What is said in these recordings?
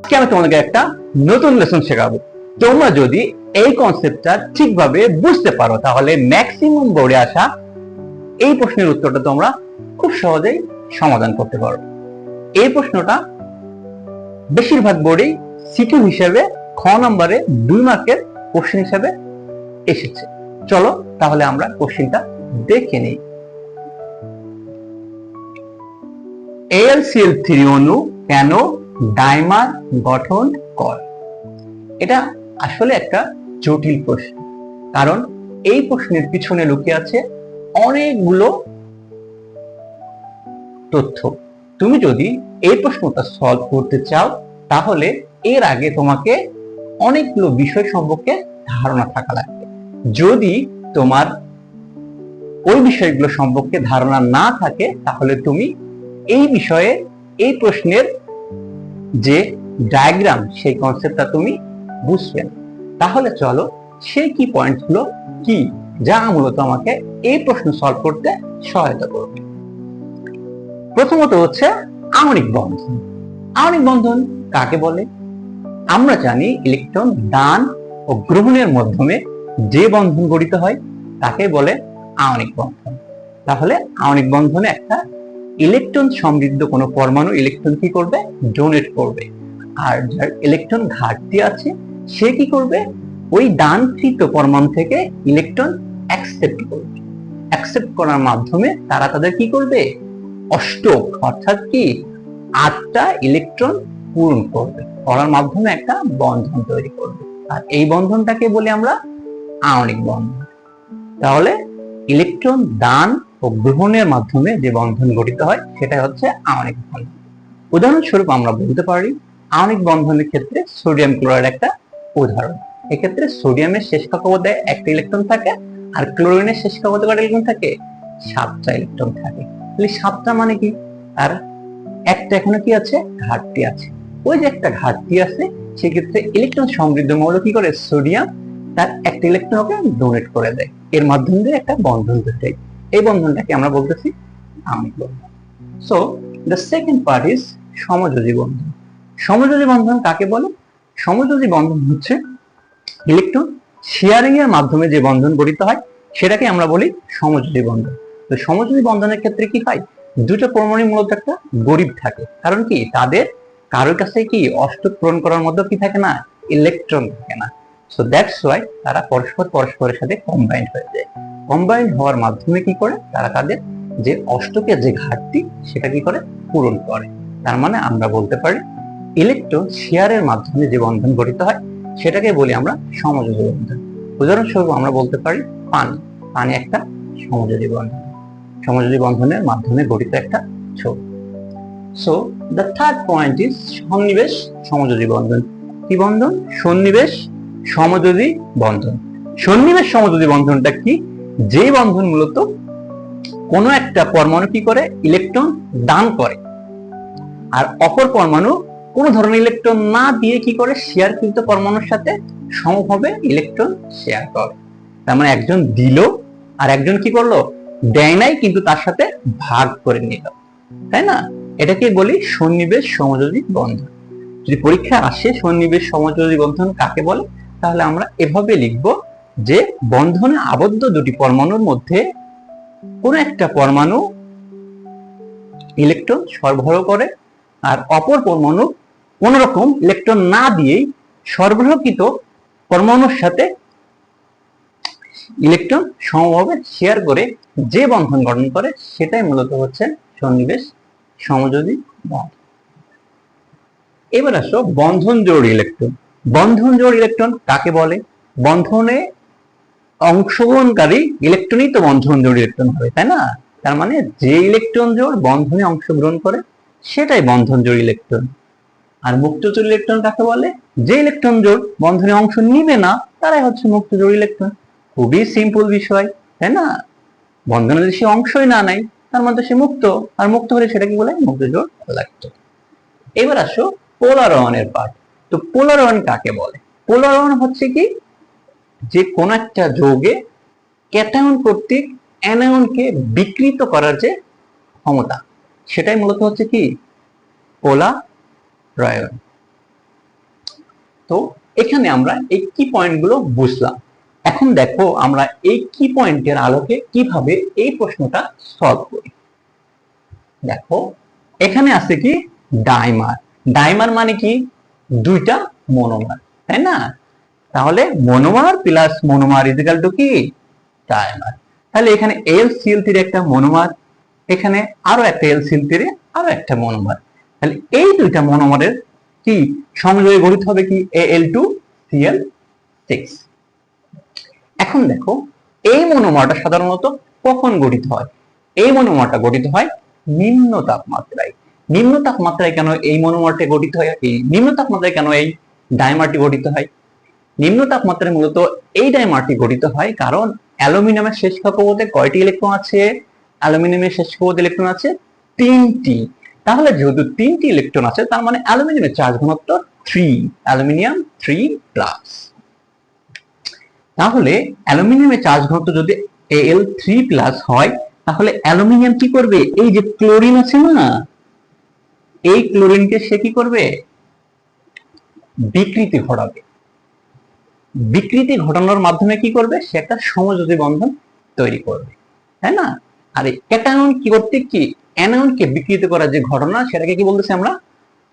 আজকে আমি তোমাদেরকে একটা নতুন লেসন শেখাবো। তোমরা যদি এই কনসেপ্টটা ঠিকভাবে বুঝতে পারো তাহলে ম্যাক্সিমাম বোর্ডে আসা এই প্রশ্নের উত্তরটা তোমরা খুব সহজেই সমাধান করতে পারো। এই প্রশ্নটা বেশিরভাগ বোর্ডেই সিকিউ হিসেবে খ নম্বরে 2 মার্কের কোশ্চেন হিসেবে এসেছে। চলো তাহলে আমরা কোশ্চেনটা দেখে নিই। AlCl3 অণু কেন ডাইমার গঠন করে? এটা আসলে একটা জটিল প্রশ্ন, কারণ এই প্রশ্নের পিছনে লুকিয়ে আছে অনেকগুলো তথ্য। তুমি যদি এই প্রশ্নটা সলভ করতে চাও তাহলে এর আগে তোমাকে অনেকগুলো বিষয় সম্পর্কে ধারণা থাকা লাগবে। যদি তোমার ওই বিষয়গুলো সম্পর্কে ধারণা না থাকে তাহলে তুমি এই বিষয়ে এই প্রশ্নের যে ডায়াগ্রাম সেই কনসেপ্টটা তুমি বুঝবে না। তাহলে চলো সেই কি পয়েন্টগুলো কি যা মূলত আমাকে এই প্রশ্ন সলভ করতে সহায়তা করবে। প্রথমত হচ্ছে আণবিক বন্ধন। আণবিক বন্ধন কাকে বলে? আমরা জানি ইলেকট্রন দান ও গ্রহণের মাধ্যমে যে বন্ধন গঠিত হয় তাকে বলে আণবিক বন্ধন। তাহলে আণবিক বন্ধনে একটা ইলেকট্রন সমৃদ্ধ কোনো পরমাণু ইলেকট্রন কি করবে? ডোনেট করবে। আর যার ইলেকট্রন ঘাটতি আছে সে কি করবে? ওই দানকৃত পরমাণু থেকে ইলেকট্রন অ্যাকসেপ্ট করবে। অ্যাকসেপ্ট করার মাধ্যমে তারা তাদের কি করবে? অষ্টক অর্থাৎ কি 8টা ইলেকট্রন পূরণ করবে, করার মাধ্যমে একটা বন্ধন তৈরি করবে। আর এই বন্ধনটাকে বলি আমরা আণবিক বন্ধন। তাহলে ইলেকট্রন দান ও গ্রহণের মাধ্যমে যে বন্ধন গঠিত হয় সেটাই হচ্ছে আণবিক বন্ধন। উদাহরণস্বরূপ আমরা বলতে পারি আণবিক বন্ধনের ক্ষেত্রে সোডিয়াম ক্লোরাইড একটা উদাহরণ। এক্ষেত্রে সোডিয়ামের শেষ কক্ষপথে একটা ইলেকট্রন থাকে আর ক্লোরিনের শেষ কক্ষপথে কয়টা ইলেকট্রন থাকে? 7টা ইলেকট্রন থাকে। তাহলে 7টা মানে কি? আর একটা এখনো কি আছে? ঘাটতি আছে। ওই যে একটা ঘাটতি আছে সেক্ষেত্রে ইলেকট্রন সমৃদ্ধ মৌল কি করে? সোডিয়াম তার একটা ইলেকট্রন ওকে ডোনেট করে দেয়, এর মাধ্যমে দিয়ে একটা বন্ধন তৈরি হয়। এই বন্ধনটাকে আমরা বলতেছি আণবিক বন্ধন। So the second part is সমযোজী বন্ধন। সমযোজী বন্ধন কাকে বলে? সমযোজী বন্ধন হচ্ছে ইলেকট্রন শেয়ারিং এর মাধ্যমে যে বন্ধন গঠিত হয় সেটাকে আমরা বলি সমযোজী বন্ধন। তো সমযোজী বন্ধনের ক্ষেত্রে কি হয়? দুটো পরমাণু মূলত একটা গরিব থাকে, কারণ কি তাদের কারোর কাছে কি অষ্টক পূরণ করার মধ্যে কি থাকে না? ইলেকট্রন থাকে না। সো দ্যাটস ওয়াই তারা পরস্পরের সাথে কম্বাইন্ড হয়ে যায়। কম্বাইন্ড হওয়ার মাধ্যমে কি করে? তারা তাদের যে অষ্টকের যে ঘাটতি সেটা কি করে? পূরণ করে। তার মানে আমরা বলতে পারি ইলেকট্রন শেয়ারের মাধ্যমে যে বন্ধন গঠিত হয় সেটাকে বলি আমরা সমযোজী বন্ধন। উদাহরণস্বরূপ আমরা বলতে পারি পানি। পানি একটা সমযোজী বন্ধন, সমযোজী বন্ধনের মাধ্যমে গঠিত একটা ছোপ। So the third point is সন্নিবেশ সমযোজী বন্ধন। কি বন্ধন? সন্নিবেশ সমযোজী বন্ধন। সন্নিবেশ সমযোজী বন্ধনটা কি? যে বন্ধন মূলত কোনো একটা পরমাণু কি করে? ইলেকট্রন দান করে আর অপর পরমাণু কোন ধরনের ইলেকট্রন না দিয়ে কি করে? শেয়ারকৃত পরমাণুর সাথে সমভাবে ইলেকট্রন শেয়ার করে। তার মানে একজন দিল আর একজন কি করলো? দেয় নাই কিন্তু তার সাথে ভাগ করে নিল, তাই না? এটাকে বলি সন্নিবেশ সমযোজী বন্ধন। যদি পরীক্ষা আসে সন্নিবেশ সমযোজী বন্ধন কাকে বলে তাহলে আমরা এভাবে লিখব যে বন্ধনে আবদ্ধ দুটি পরমাণুর মধ্যে কোন একটা পরমাণু ইলেকট্রন সরবরাহ করে আর অপর পরমাণু কোন রকম ইলেকট্রন না দিয়েই সরবরাহকৃত পরমাণুর সাথে ইলেকট্রন সমভাবে শেয়ার করে যে বন্ধন গঠন করে সেটাই মূলত হচ্ছে সন্নিবেশ সমযোজী বন্ধন। এবার আসো বন্ধন জোড় ইলেকট্রন। বন্ধন জোড় ইলেকট্রন কাকে বলে? বন্ধনে অংশগ্রহণকারী ইলেকট্রনই তো বন্ধন জোড় ইলেকট্রন হবে, তাই না? তার মানে যে ইলেকট্রন জোড় বন্ধনে অংশগ্রহণ করে সেটাই বন্ধন জোড় ইলেকট্রন। আর মুক্ত জোড় ইলেকট্রন কাকে বলে? যে ইলেকট্রন জোড় বন্ধনে অংশ নিবে না তারাই হচ্ছে মুক্ত জোড় ইলেকট্রন। খুবই সিম্পল বিষয়, তাই না? বন্ধনে যদি সে অংশই না নেয় তার মধ্যে সে মুক্ত, আর মুক্ত হলে সেটা কি বলে? মুক্ত জোড় ইলেকট্রন। এবার আসো পোলার আয়নের পার্ট। তো পোলার আয়ন কাকে বলে? পোলার আয়ন হচ্ছে কি? যে কোন একটা যৌগে ক্যাটায়ন কর্তৃক অ্যানায়নকে বিকৃত করার যে ক্ষমতা সেটাই মূলত হচ্ছে কি? পোলার আয়ন। তো এখানে আমরা এই কি পয়েন্টগুলো বুঝলাম। এখন দেখো আমরা এই কি পয়েন্টের আলোকে কিভাবে এই প্রশ্নটা সলভ করি। দেখো এখানে আছে কি ডাইমার। ডাইমার মানে কি দুইটা মনোমার, তাই না? তাহলে monomer plus monomer equal to কি ডাইমার। তাহলে এখানে LCl3 একটা মনোমার, এখানে আরো একটা LCl3 আরো একটা মনোমার। তাহলে এই দুইটা মনোমারের কি সংযোগে গঠিত হবে কি Al2Cl6। এখন দেখো এই মনোমারটা সাধারণত কখন গঠিত হয়? এই মনোমারটা গঠিত হয় নিম্ন তাপমাত্রায়। নিম্ন তাপমাত্রায় কেন এই মনোমারটি গঠিত হয়, এই নিম্ন তাপমাত্রায় কেন এই ডাইমারটি গঠিত হয়? নিম্ন তাপমাত্রায় মূলত এই ডাইমারটি গঠিত হয় কারণ অ্যালুমিনিয়ামের শেষ কক্ষপথে কয়টি ইলেকট্রন আছে? অ্যালুমিনিয়ামের শেষ কক্ষপথে ইলেকট্রন আছে 3টি। তাহলে যেহেতু 3টি ইলেকট্রন আছে তার মানে অ্যালুমিনিয়ামের চার্জ ঘনত্ব 3, অ্যালুমিনিয়াম 3+। তাহলে অ্যালুমিনিয়ামের চার্জ ঘনত্ব যদি Al3+ হয় তাহলে অ্যালুমিনিয়াম কি করবে? এই যে ক্লোরিন আছে না, এই ক্লোরিনকে সে কি করবে? বিকৃতি ঘটাবে। বিকৃতি ঘটানোর মাধ্যমে কি করবে? সে একটা সমযোজী বন্ধন তৈরি করবে, তাই না? আর এই ক্যাটায়ন কি করতে কি অ্যানায়নকে বিকৃত করার যে ঘটনা সেটাকে কি বলতেছি আমরা?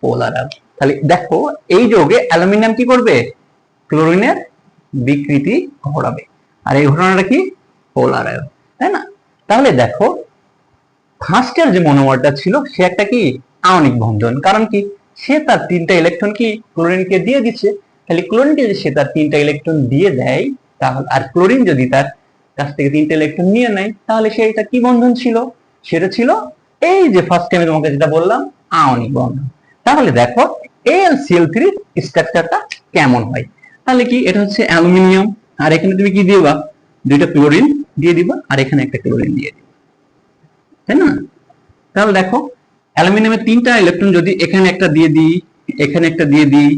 পোলার আয়ন। তাহলে দেখো এই যৌগে অ্যালুমিনিয়াম কি করবে? ক্লোরিনের বিকৃতি ঘটাবে। আর এই ঘটনাটা কি? পোলার আয়ন, তাই না? তাহলে দেখো ফার্স্টের যে মনোমারটা ছিল সে একটা কি আণবিক বন্ধন, কারণ কি সে তার 3টা ইলেকট্রন কি ক্লোরিনকে দিয়ে দিচ্ছে। তাহলে ক্লোরিনকে যদি সে তার 3টা ইলেকট্রন দিয়ে দেয় তাহলে, আর ক্লোরিন যদি তার কাছ থেকে 3টা ইলেকট্রন নিয়ে নেয় তাহলে সেটা কি বন্ধন ছিল? সেটা ছিল এই যে ফার্স্ট টাইমে তোমাকে যেটা বললাম আণবিক বন্ধন। তাহলে দেখো AlCl3 স্ট্রাকচারটা কেমন হয়। তাহলে কি এটা হচ্ছে অ্যালুমিনিয়াম, আর এখানে তুমি কি দিবা? দুইটা ক্লোরিন দিয়ে দিবা আর এখানে একটা ক্লোরিন দিয়ে দিবা, তাই না? তাহলে দেখো অ্যালুমিনিয়ামের 3টা ইলেকট্রন যদি এখানে একটা দিয়ে দিই, এখানে একটা দিয়ে দিই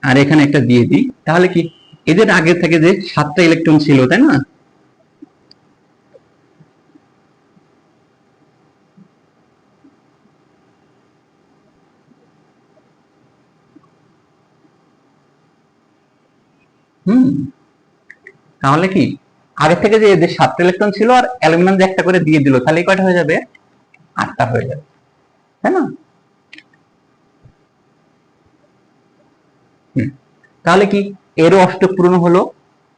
আর এখানে একটা দিয়ে দিই তাহলে কি এদের আগে থেকে যে 7টা ইলেকট্রন ছিল, তাই না? তাহলে কি আগে থেকে যে এদের 7টা ইলেকট্রন ছিল আর অ্যালুমিনিয়াম যে একটা করে দিয়ে দিল তাহলে কয়টা হয়ে যাবে? 8টা হয়ে যাবে, তাই না? তাহলে কি এরও অষ্টক পূরণ হলো,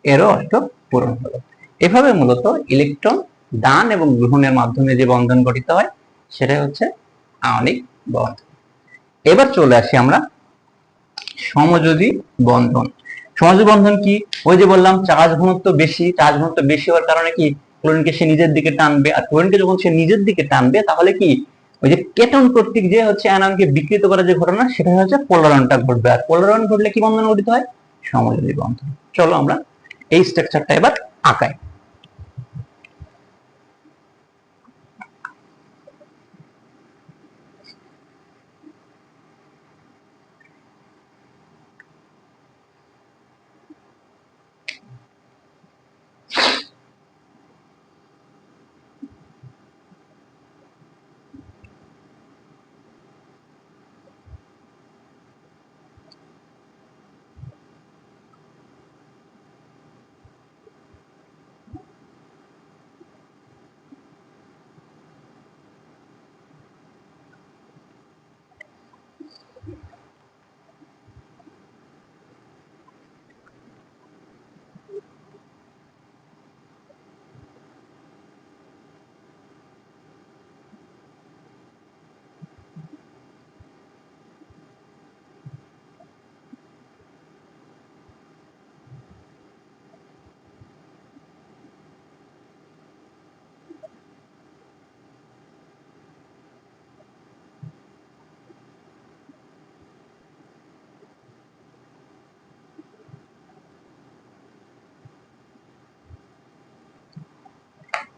এরও অষ্টক পূরণ হলো। এভাবে মূলত ইলেকট্রন দান এবং গ্রহণের মাধ্যমে যে বন্ধন গঠিত হয় সেটাই হচ্ছে আণবিক বন্ধন। এবার চলে আসি আমরা সমযোজী বন্ধন। সমযোজী বন্ধন কি? ওই যে বললাম চার্জ ঘনত্ব বেশি, চার্জ ঘনত্ব বেশি হওয়ার কারণে কি ক্লোরিনকে সে নিজের দিকে টানবে, আর ক্লোরিনকে যখন সে নিজের দিকে টানবে তাহলে কি ওই যে কেটন কর্তৃক যে হচ্ছে অ্যানায়নকে বিকৃত করার যে ঘটনা সেটা হচ্ছে পোলারায়নটা ঘটবে, আর পোলারায়ন ঘটলে কি বন্ধন গঠিত হয়? সমযোজী বন্ধন। চলো আমরা এই স্ট্রাকচারটা এবার আঁকাই।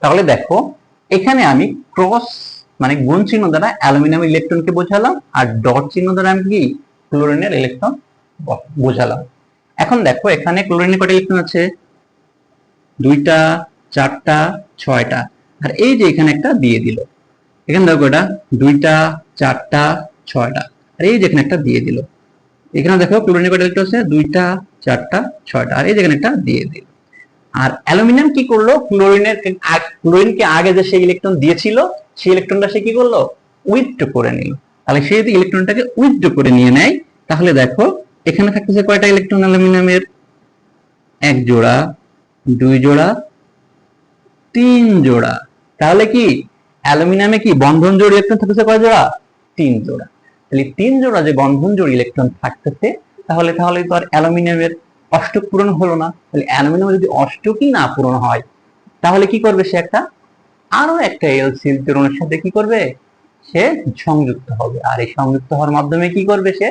তাহলে দেখো এখানে আমি ক্রস মানে গুণ চিহ্ন দ্বারা অ্যালুমিনিয়াম ইলেকট্রনকে বোঝালাম আর ডট চিহ্ন দ্বারা আমি কি ক্লোরিনের ইলেকট্রন বোঝালাম। এখন দেখো এখানে ক্লোরিনের কয়টা ইলেকট্রন আছে? 2টা, 4টা, 6টা, আর এই যে এখানে একটা দিয়ে দিল। এখানে দেখো এটা 2টা, 4টা, 6টা, আর এই যে এখানে একটা দিয়ে দিল। এখানে দেখো ক্লোরিনে কয়টা ইলেকট্রন আছে, 2টা 4টা 6টা, আর এই যেখানে একটা দিয়ে দিল। আর অ্যালুমিনিয়াম কি করলো, ক্লোরিনকে আগে যে সেই ইলেকট্রন দিয়েছিল সেই ইলেকট্রনটা সে কি করলো, উইথড্র করে নিল। তাহলে সে যদি ইলেকট্রনটাকে উইথড্র করে নিয়ে নেয়, তাহলে দেখো এখানে থাকতেছে কয়টা ইলেকট্রন অ্যালুমিনিয়ামের, 1 জোড়া 2 জোড়া 3 জোড়া। তাহলে কি অ্যালুমিনিয়ামে কি বন্ধন জোড় ইলেকট্রন থাকতেছে কয় জোড়া, 3 জোড়া। তাহলে 3 জোড়া যে বন্ধন জোড় ইলেকট্রন থাকতেছে, তাহলে তো আর অ্যালুমিনিয়ামের অষ্টক পূরণ হলো না। তাহলে অ্যালুমিনিয়াম যদি অষ্টকই না পূরণ হয়, তাহলে কি করবে সে, আরো একটা এলসিএল ত্বরণের সাথে কি করবে, সে সংযুক্ত হবে। আর এই সংযুক্ত হওয়ার মাধ্যমে কি করবে, সে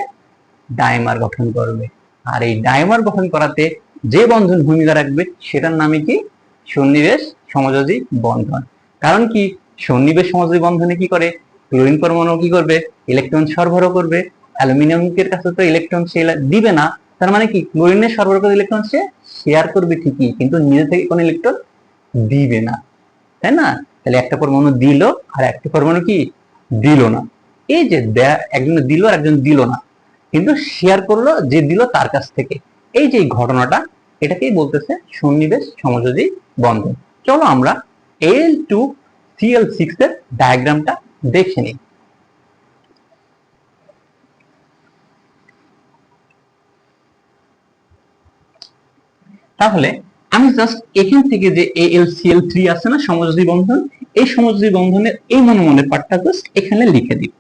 ডাইমার গঠন করবে। আর এই ডাইমার গঠন করাতে যে বন্ধন ভূমিকা রাখবে সেটার নামে কি, সন্নিবেশ সমযোজী বন্ধন। কারণ কি, সন্নিবেশ সমযোজী বন্ধনে কি করে, ক্লোরিন পরমাণু কি করবে, ইলেকট্রন সরবরাহ করবে। অ্যালুমিনিয়ামের কাছে তো ইলেকট্রন সে দিবে না, তার মানে কি ক্লোরিনের সরবরাহ করা ইলেকট্রন সে শেয়ার করবে ঠিকই, কিন্তু নিজে থেকে কোনো ইলেকট্রন দিবে না, তাই না? তাহলে একটা পরমাণু দিল আর একটা পরমাণু কি দিল না। এই যে একজন দিল আর একজন দিল না, কিন্তু শেয়ার করলো যে দিল তার কাছ থেকে। এই যে ঘটনাটা, এটাকেই বলতেছে সন্নিবেশ সমযোজী বন্ধন। চলো আমরা Al2Cl6 এর ডায়াগ্রামটা দেখে নিই। তাহলে আমি জাস্ট এখান থেকে যে AlCl3 আছে না সমযোজী বন্ধন, এই সমযোজী বন্ধনের এই মনোমনের পার্টটা জাস্ট এখানে লিখে দিব।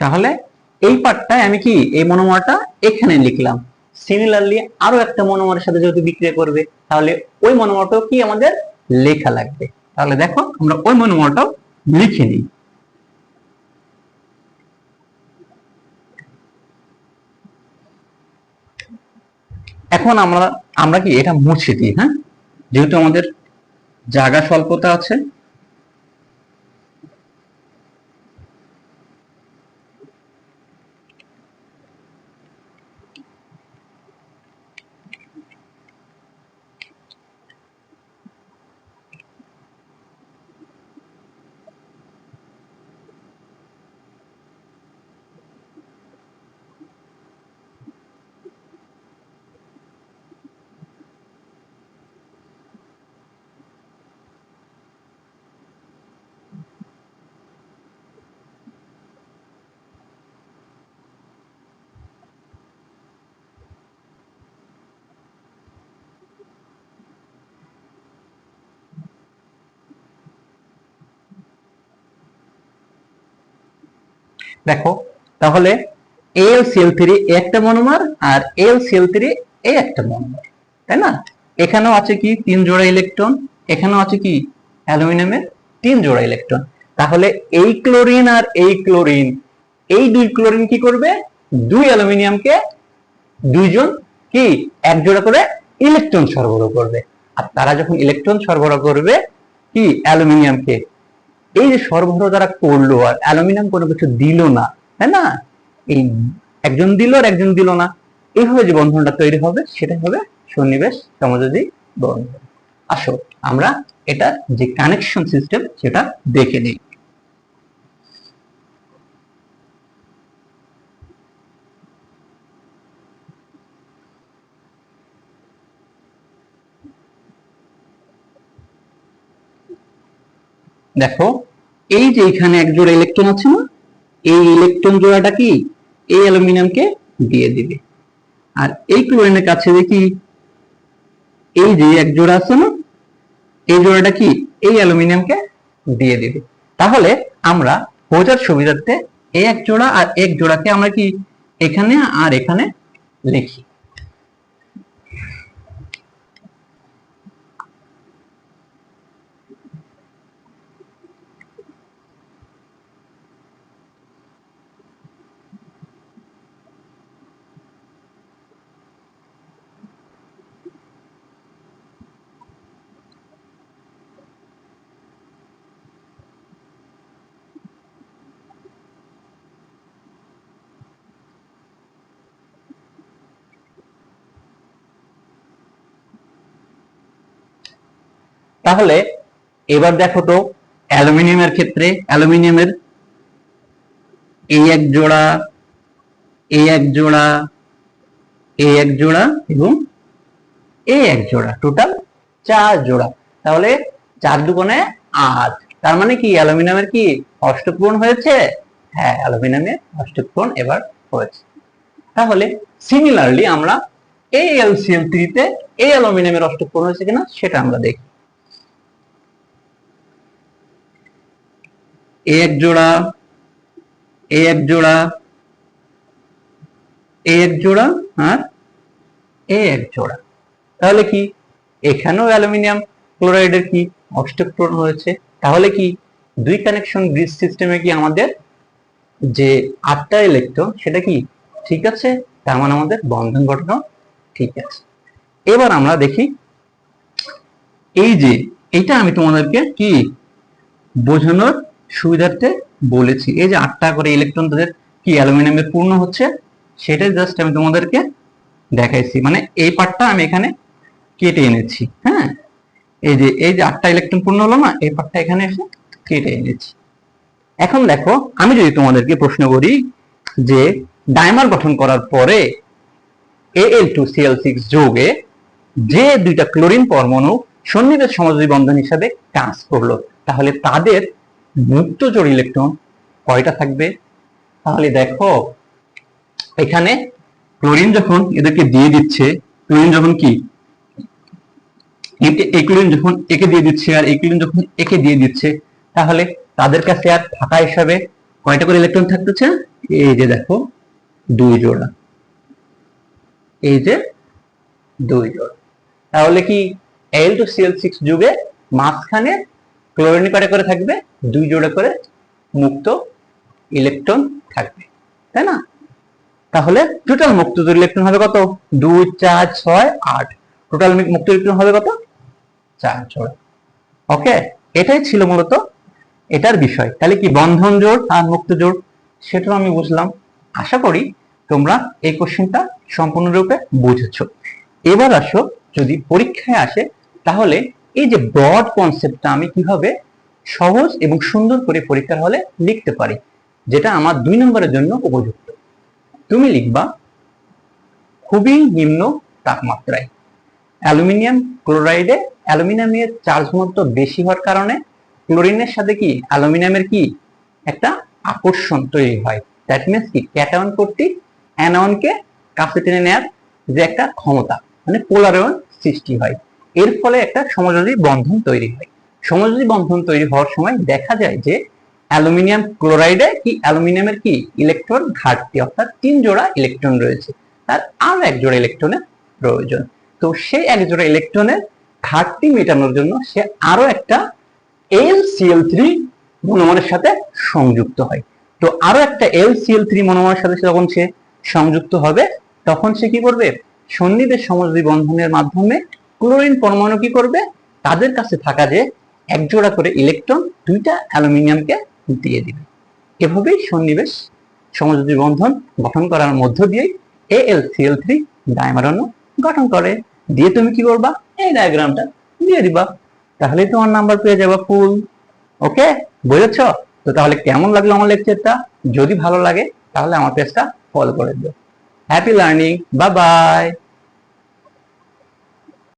তাহলে এই পার্টটায় আমি কি এই মনোমারটা এখানে লিখলাম। সিমিলারলি আরো একটা মনোমারের সাথে যেহেতু বিক্রিয়া করবে, তাহলে ওই মনোমারটাও কি আমাদের লেখা লাগবে। তাহলে দেখো আমরা ওই মনোমারটাও লিখে নিই। এখন আমরা আমরা কি এটা মুছে দিই, হ্যাঁ, যেহেতু আমাদের জায়গা স্বল্পতা আছে। দেখো তাহলে AlCl3 একটা মনোমার আর AlCl3 এই একটা মনোমার, তাই না? এখানেও আছে কি 3 জোড়া ইলেকট্রন, এখানেও আছে কি অ্যালুমিনিয়ামের 3 জোড়া ইলেকট্রন। তাহলে এই ক্লোরিন আর এই ক্লোরিন, এই দুই ক্লোরিন কি করবে, দুই অ্যালুমিনিয়ামকে দুইজন কি এক জোড়া করে ইলেকট্রন সরবরাহ করবে। আর তারা যখন ইলেকট্রন সরবরাহ করবে কি অ্যালুমিনিয়ামকে, এই যে সরবরাহ যারা করলো আর অ্যালুমিনিয়াম কোনো কিছু দিল না, তাই না, এই একজন দিল আর একজন দিল না, এইভাবে যে বন্ধনটা তৈরি হবে সেটাই হবে সন্নিবেশ সমযোজী বন্ধন। আসো আমরা এটা যে কানেকশন সিস্টেম সেটা দেখে নিই। দেখো এই যে এখানে এক জোড়া ইলেকট্রন আছে না, এই ইলেকট্রন জোড়াটা কি এই অ্যালুমিনিয়ামকে দিয়ে দিবে। আর এই ক্লোরিনের কাছে দেখি এই যে এক জোড়া আছে না, এই জোড়াটা কি এই অ্যালুমিনিয়ামকে দিয়ে দিবে। তাহলে আমরা বোঝার সুবিধার্থে এই এক জোড়া আর এক জোড়াকে আমরা কি এখানে আর এখানে লিখি। তাহলে এবার দেখো তো অ্যালুমিনিয়ামের ক্ষেত্রে অ্যালুমিনিয়ামের এই এক জোড়া, এই এক জোড়া, এই এক জোড়া এবং এই এক জোড়া, টোটাল 4 জোড়া। তাহলে 4 দুগুণে 8। তার মানে কি অ্যালুমিনিয়ামের কি অষ্টক পূরণ হয়েছে? হ্যাঁ, অ্যালুমিনিয়ামের অষ্টক পূরণ এবার হয়েছে। তাহলে সিমিলারলি আমরা AlCl3 তে এই অ্যালুমিনিয়ামের অষ্টক পূরণ হয়েছে কিনা সেটা আমরা দেখি। এই এক জোড়া, এই এক জোড়া, এই এক জোড়া আর এই এক জোড়া। তাহলে কি এখানেও অ্যালুমিনিয়াম ক্লোরাইডের কি অষ্টক পূরণ হয়েছে। তাহলে কি দুই কানেকশন ব্রিজ সিস্টেমে কি আমাদের যে 8টা ইলেকট্রন সেটা কি ঠিক আছে, তার মানে আমাদের বন্ধন গঠন ঠিক আছে। এবার আমরা দেখি এই যে এটা আমি তোমাদেরকে কি বোঝানোর সুবিধার্থে বলেছি, এই যে 8টা করে ইলেকট্রন তাদের কি অ্যালুমিনিয়ামে পূর্ণ হচ্ছে সেটা জাস্ট আমি তোমাদেরকে দেখাইছি, মানে এই পার্টটা আমি এখানে কেটে এনেছি। হ্যাঁ, এই যে 8টা ইলেকট্রন পূর্ণ হলো না, এই পার্টটা এখানে এসে কেটে এনেছি। এখন দেখো আমি যদি তোমাদেরকে প্রশ্ন করি যে ডাইমার গঠন করার পরে Al2Cl6 যোগে যে দুইটা ক্লোরিন পরমাণু সন্নিবেশ সমযোজী বন্ধন হিসাবে কাজ করলো, তাহলে তাদের মুক্ত জোড় ইলেকট্রন কয়টা থাকবে? তাহলে দেখো এখানে ক্লোরিন যখন এদেরকে দিয়ে দিচ্ছে, ক্লোরিন যখন কি এই ক্লোরিন যখন একে দিয়ে দিচ্ছে আর এই ক্লোরিন যখন একে দিয়ে দিচ্ছে, তাহলে তাদের কাছে আর ফাঁকা হিসাবে কয়টা করে ইলেকট্রন থাকতেছে? এই যে দেখো 2 জোড়া, এই যে 2 জোড়া। তাহলে কি Al2Cl6 যুগে মাঝখানে ক্লোরিন কয়টা করে থাকবে? 2 জোড়া করে মুক্ত ইলেকট্রন থাকবে, তাই না? তাহলে টোটাল মুক্ত ইলেকট্রন হবে কত? 2 4 6 8। টোটাল মুক্ত ইলেকট্রন হবে কত? 4 জোড়া। ওকে, এটাই ছিল মূলত এটার বিষয়। তাহলে কি বন্ধন জোড় আর মুক্ত জোড় সেটাও আমি বুঝলাম। আশা করি তোমরা এই কোশ্চেনটা সম্পূর্ণরূপে বুঝেছো। এবার আসো, যদি পরীক্ষায় আসে তাহলে এই যে ব্রড কনসেপ্টটা আমি কিভাবে সহজ এবং সুন্দর করে পরীক্ষার হলে লিখতে পারি, যেটা আমার 2 নম্বরের জন্য উপযুক্ত। তুমি লিখবা খুবই নিম্ন তাপমাত্রায় অ্যালুমিনিয়াম ক্লোরাইডে অ্যালুমিনিয়ামের চার্জ ঘনত্ব বেশি হওয়ার কারণে ক্লোরিনের সাথে কি অ্যালুমিনিয়ামের কি একটা আকর্ষণ তৈরি হয়। দ্যাট মিন্স কি ক্যাটায়ন কর্তৃক অ্যানায়নকে কাছে টেনে নেওয়ার যে একটা ক্ষমতা, মানে পোলার আয়ন সৃষ্টি হয়। এর ফলে একটা সমযোজী বন্ধন তৈরি হয়। সমযোজী বন্ধন তৈরি হওয়ার সময় দেখা যায় যে অ্যালুমিনিয়াম ক্লোরাইডে কি অ্যালুমিনিয়ামের কি ইলেকট্রন ঘাটতি, অর্থাৎ 3 জোড়া ইলেকট্রন রয়েছে, তার আরো 1 জোড়া ইলেকট্রনের প্রয়োজন। তো সেই 1 জোড়া ইলেকট্রনের ঘাটতি মেটানোর জন্য সে আরো একটা AlCl3 মনোমারের সাথে সংযুক্ত হয়। তো আরো একটা AlCl3 মনোমারের সাথে যখন সে সংযুক্ত হবে তখন সে কি করবে? সন্নিবেশ সমযোজী বন্ধনের মাধ্যমে ক্লোরিন পরমাণু কি করবে? তাদের কাছে থাকা যে 1 জোড়া করে ইলেকট্রন 2টা অ্যালুমিনিয়ামকে দিয়ে দিবে। এভাবেই সন্নিবেশ সমযোজী বন্ধন গঠন করার মধ্য দিয়ে AlCl3 ডাইমার অণু গঠন করে। দিয়ে তুমি কি করবা? এই ডায়াগ্রামটা দিয়ে দিবা, তাহলেই তোমার নাম্বার পেয়ে যাবে ফুল। ওকে, বুঝেছো তো? তাহলে কেমন লাগলো আমার লেকচারটা? যদি ভালো লাগে তাহলে আমার পেজটা ফলো করে দিও। Happy learning, bye bye.